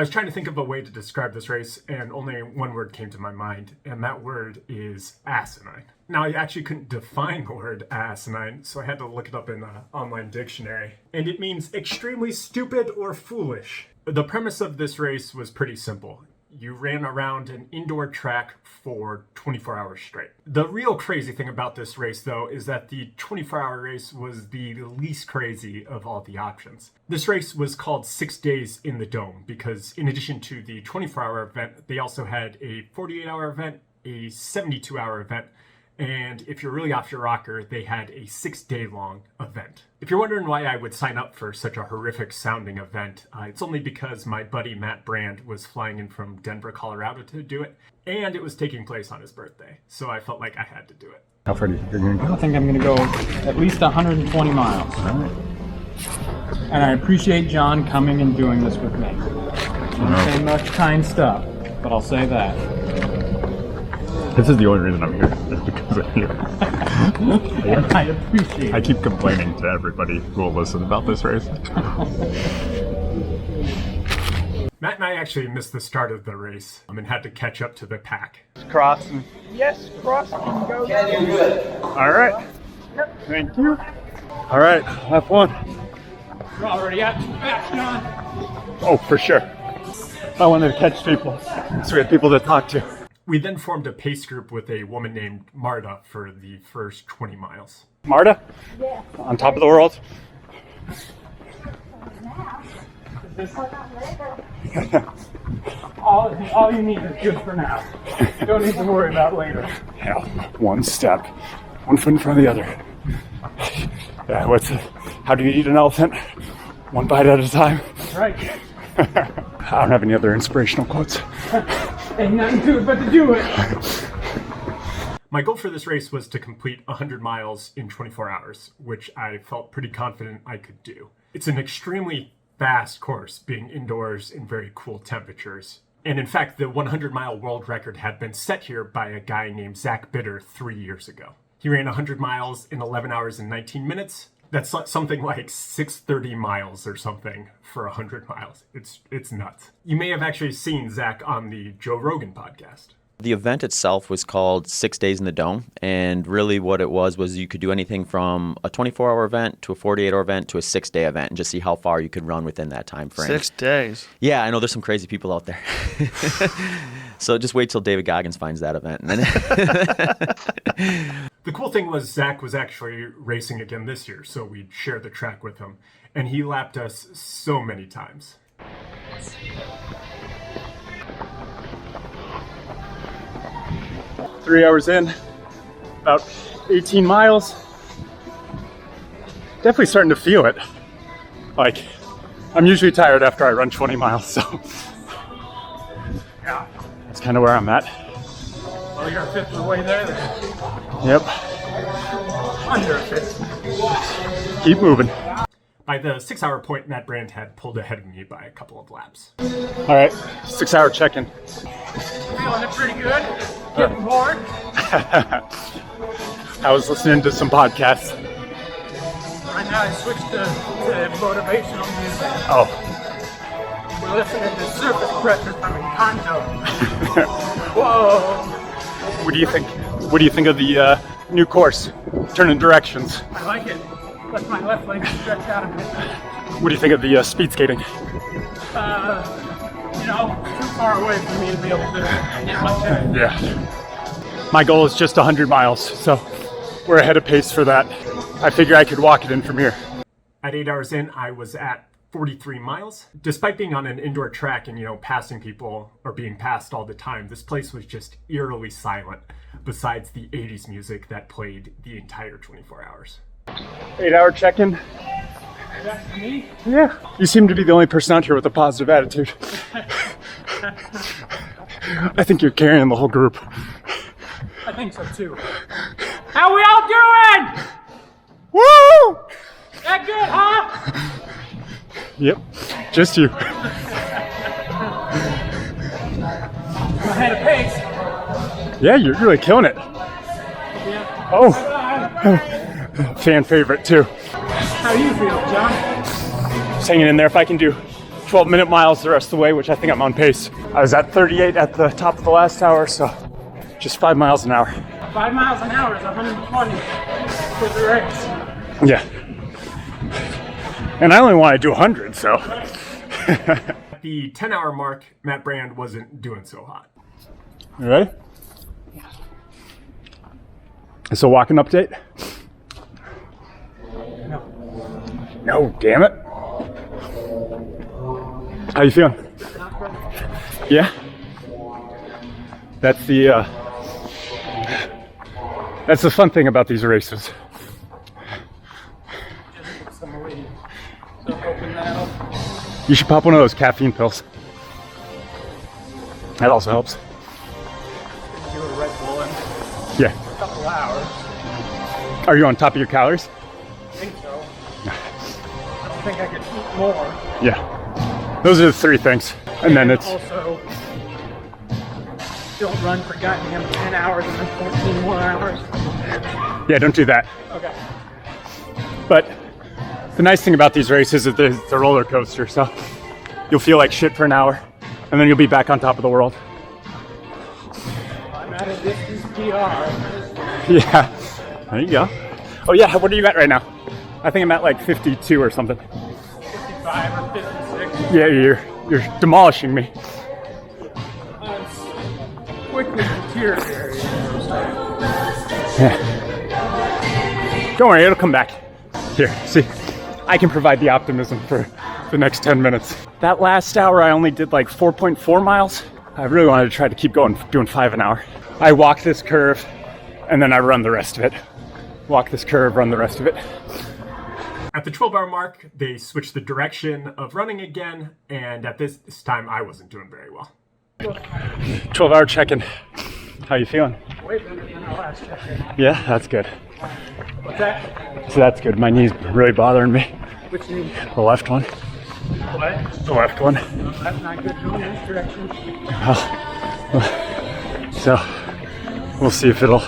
I was trying to think of a way to describe this race, and only one word came to my mind, and that word is asinine. Now, I actually couldn't define the word asinine, so I had to look it up in an online dictionary, and it means extremely stupid or foolish. The premise of this race was pretty simple. You ran around an indoor track for 24 hours straight. The real crazy thing about this race, though, is that the 24-hour race was the least crazy of all the options. This race was called 6 Days in the Dome because in addition to the 24-hour event, they also had a 48-hour event, a 72-hour event, and if you're really off your rocker, they had a 6-day-long event. If you're wondering why I would sign up for such a horrific sounding event, it's only because my buddy Matt Brand was flying in from Denver, Colorado to do it, and it was taking place on his birthday, so I felt like I had to do it. How far do you think you're going to go? I think I'm going to go at least 120 miles. All right. And I appreciate John coming and doing this with me. I don't say much kind stuff, but I'll say that. This is the only reason I'm here, is because of you. I appreciate it. I keep complaining to everybody who will listen about this race. Matt and I actually missed the start of the race and had to catch up to the pack. Crossing. Yes, cross. Go. All right. Thank you. All right, have fun. We're already at the back, John. Oh, for sure. I wanted to catch people, so we had people to talk to. We then formed a pace group with a woman named Marta for the first 20 miles. Marta? Yeah. On top of the world? All you need is good for now. You don't need to worry about later. Yeah, one step, one foot in front of the other. Yeah, how do you eat an elephant? One bite at a time. Right. I don't have any other inspirational quotes. Ain't nothing to it but to do it. My goal for this race was to complete 100 miles in 24 hours, which I felt pretty confident I could do. It's an extremely fast course, being indoors in very cool temperatures. And in fact, the 100-mile world record had been set here by a guy named Zach Bitter 3 years ago. He ran 100 miles in 11 hours and 19 minutes. That's something like 630 miles or something for 100 miles. It's nuts. You may have actually seen Zach on the Joe Rogan podcast. The event itself was called 6 Days in the Dome, and really what it was you could do anything from a 24-hour event to a 48-hour event to a 6-day event and just see how far you could run within that time frame. 6 days? Yeah, I know there's some crazy people out there. So just wait till David Goggins finds that event. And then The cool thing was Zach was actually racing again this year, so we'd share the track with him, and he lapped us so many times. 3 hours in, about 18 miles. Definitely starting to feel it. Like, I'm usually tired after I run 20 miles, so yeah, that's kind of where I'm at. Well, you're a fifth of the way there. Yep. Under a fifth. Keep moving. By the 6-hour point, Matt Brand had pulled ahead of me by a couple of laps. All right, 6-hour check-in. Feeling it pretty good. Getting bored. I was listening to some podcasts. Right now I switched to motivational music. Oh, We're listening to Surface Pressure from Encanto. Whoa! what do you think? What do you think of the new course, Turning Directions? I like it. Let my left leg stretch out a bit. What do you think of the speed skating? Too far away for me to be able to get much in. Yeah. My goal is just 100 miles, so we're ahead of pace for that. I figure I could walk it in from here. At 8 hours in, I was at 43 miles. Despite being on an indoor track and, passing people or being passed all the time, this place was just eerily silent, besides the 80s music that played the entire 24 hours. 8-hour check-in. That's me? Yeah. You seem to be the only person out here with a positive attitude. I think you're carrying the whole group. I think so too. How we all doing? Woo! That good, huh? Yep. Just you. Ahead of pace. Yeah, you're really killing it. Yeah. Oh. Fan favorite too. How do you feel, John? Just hanging in there. If I can do 12-minute miles the rest of the way, which I think I'm on pace. I was at 38 at the top of the last hour, so just 5 miles an hour. 5 miles an hour is 120 for the race. Yeah. And I only want to do 100, so. At the 10-hour mark, Matt Brand wasn't doing so hot. You ready? It's a walking update? No. No, damn it. How you feeling? Yeah? That's the fun thing about these races. You should pop one of those caffeine pills. That also helps. Do a Red Bull in Yeah. a couple hours. Are you on top of your calories? I think so. I don't think I could eat more. Yeah. Those are the 3 things. And then it's, also don't run for goddamn 10 hours and then 14 more hours. yeah, don't do that. Okay. But the nice thing about these races is it's a roller coaster, so you'll feel like shit for an hour, and then you'll be back on top of the world. I'm at a distance PR. Yeah, there you go. Oh yeah, what are you at right now? I think I'm at like 52 or something. 55 or 56. Yeah, you're demolishing me. I'm quickly deteriorating. Yeah. Don't worry, it'll come back. Here, see, I can provide the optimism for the next 10 minutes. That last hour, I only did like 4.4 miles. I really wanted to try to keep going, doing 5 an hour. I walk this curve, and then I run the rest of it. Walk this curve, run the rest of it. At the 12-hour mark, they switched the direction of running again, and at this time, I wasn't doing very well. 12-hour check-in. How you feeling? Way better than our last check-in. Yeah, that's good. What's that? So that's good. My knee's really bothering me. Which knee? The left one. What? The left one. That's not good going in this direction. So we'll see if it'll.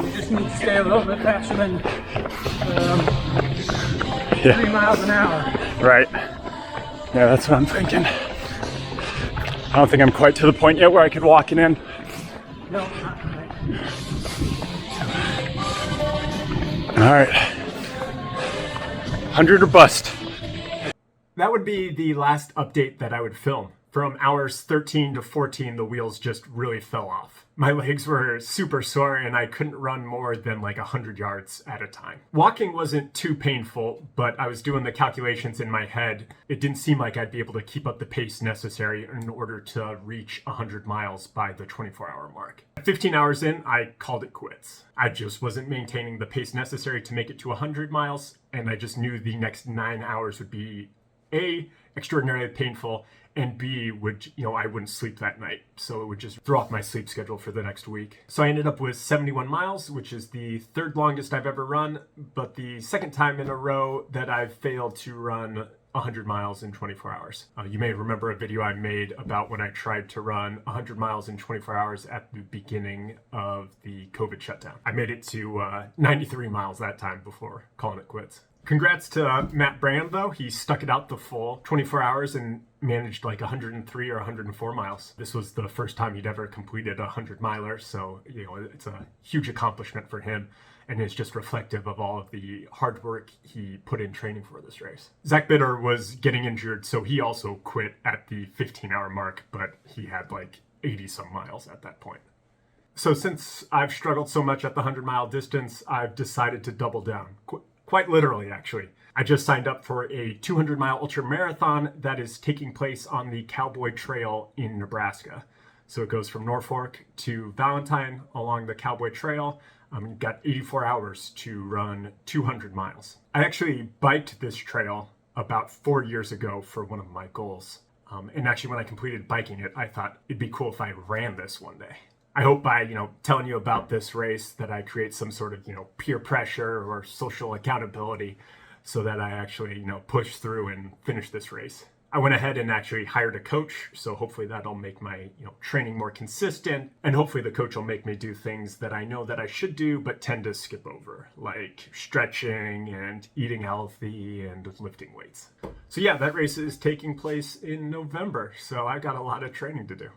You just need to stay a little bit faster than 3 Yeah. miles an hour. Right. Yeah, that's what I'm thinking. I don't think I'm quite to the point yet where I could walk it in. No, not tonight. All right. 100 or bust. That would be the last update that I would film. From hours 13 to 14, the wheels just really fell off. My legs were super sore and I couldn't run more than like 100 yards at a time. Walking wasn't too painful, but I was doing the calculations in my head. It didn't seem like I'd be able to keep up the pace necessary in order to reach 100 miles by the 24-hour mark. At 15 hours in, I called it quits. I just wasn't maintaining the pace necessary to make it to 100 miles, and I just knew the next 9 hours would be A, extraordinarily painful, and B, I wouldn't sleep that night. So it would just throw off my sleep schedule for the next week. So I ended up with 71 miles, which is the 3rd longest I've ever run, but the 2nd time in a row that I've failed to run 100 miles in 24 hours. You may remember a video I made about when I tried to run 100 miles in 24 hours at the beginning of the COVID shutdown. I made it to 93 miles that time before calling it quits. Congrats to Matt Brand, though. He stuck it out the full 24 hours and managed like 103 or 104 miles. This was the first time he'd ever completed a 100-miler, so it's a huge accomplishment for him, and it's just reflective of all of the hard work he put in training for this race. Zach Bitter was getting injured, so he also quit at the 15-hour mark, but he had like 80-some miles at that point. So since I've struggled so much at the 100-mile distance, I've decided to double down. Quite literally, actually. I just signed up for a 200-mile ultra marathon that is taking place on the Cowboy Trail in Nebraska. So it goes from Norfolk to Valentine along the Cowboy Trail. You've got 84 hours to run 200 miles. I actually biked this trail about 4 years ago for one of my goals. And actually, when I completed biking it, I thought it'd be cool if I ran this one day. I hope by, telling you about this race that I create some sort of, peer pressure or social accountability so that I actually, push through and finish this race. I went ahead and actually hired a coach, so hopefully that'll make my training more consistent, and hopefully the coach will make me do things that I know that I should do but tend to skip over, like stretching and eating healthy and lifting weights. So yeah, that race is taking place in November, so I got a lot of training to do.